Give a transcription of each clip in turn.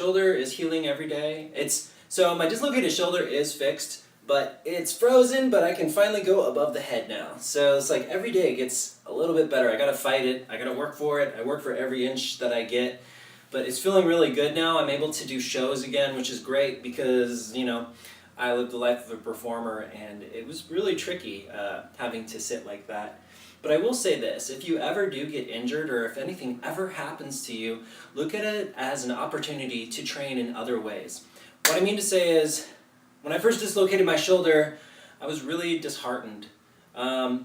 shoulder is healing every day. So my dislocated shoulder is fixed, but it's frozen, but I can finally go above the head now. So it's like every day it gets a little bit better. I gotta fight it, I gotta work for it, I work for every inch that I get. But it's feeling really good now. I'm able to do shows again, which is great because, you know, I lived the life of a performer and it was really tricky having to sit like that. But I will say this, if you ever do get injured or if anything ever happens to you, look at it as an opportunity to train in other ways. What I mean to say is, when I first dislocated my shoulder, I was really disheartened.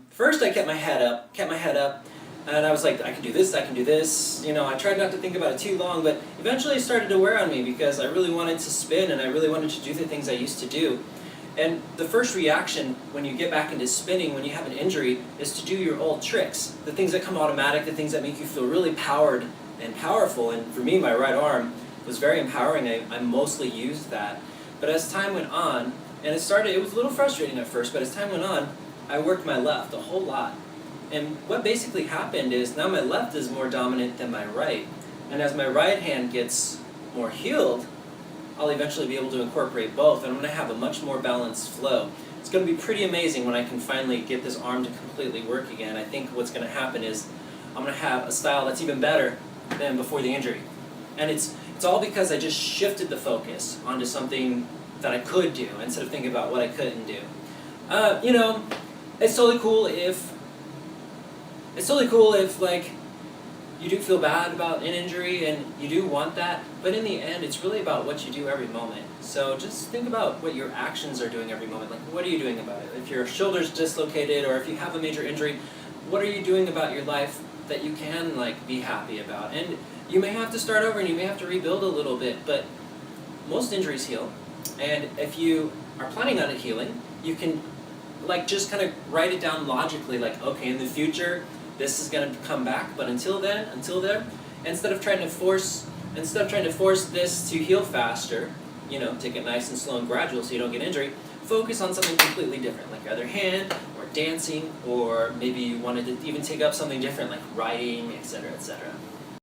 First I kept my head up, and I was like, I can do this, you know, I tried not to think about it too long, but eventually it started to wear on me because I really wanted to spin and I really wanted to do the things I used to do. And the first reaction when you get back into spinning, when you have an injury, is to do your old tricks. The things that come automatic, the things that make you feel really powered and powerful. And for me, my right arm was very empowering. I mostly used that. But as time went on, and it was a little frustrating at first, but as time went on, I worked my left a whole lot. And what basically happened is now my left is more dominant than my right. And as my right hand gets more healed, I'll eventually be able to incorporate both, and I'm going to have a much more balanced flow. It's going to be pretty amazing when I can finally get this arm to completely work again. I think what's going to happen is I'm going to have a style that's even better than before the injury. And it's all because I just shifted the focus onto something that I could do instead of thinking about what I couldn't do. You know, it's totally cool if like you do feel bad about an injury and you do want that, but in the end it's really about what you do every moment. So just think about what your actions are doing every moment. Like, what are you doing about it? If your shoulder's dislocated or if you have a major injury, what are you doing about your life that you can like be happy about? And you may have to start over and you may have to rebuild a little bit, but most injuries heal. And if you are planning on it healing, you can like just kind of write it down logically, like, okay, in the future this is going to come back, but until there, instead of trying to force this to heal faster, you know, take it nice and slow and gradual so you don't get injury, focus on something completely different, like your other hand, or dancing, or maybe you wanted to even take up something different, like writing, etc., etc.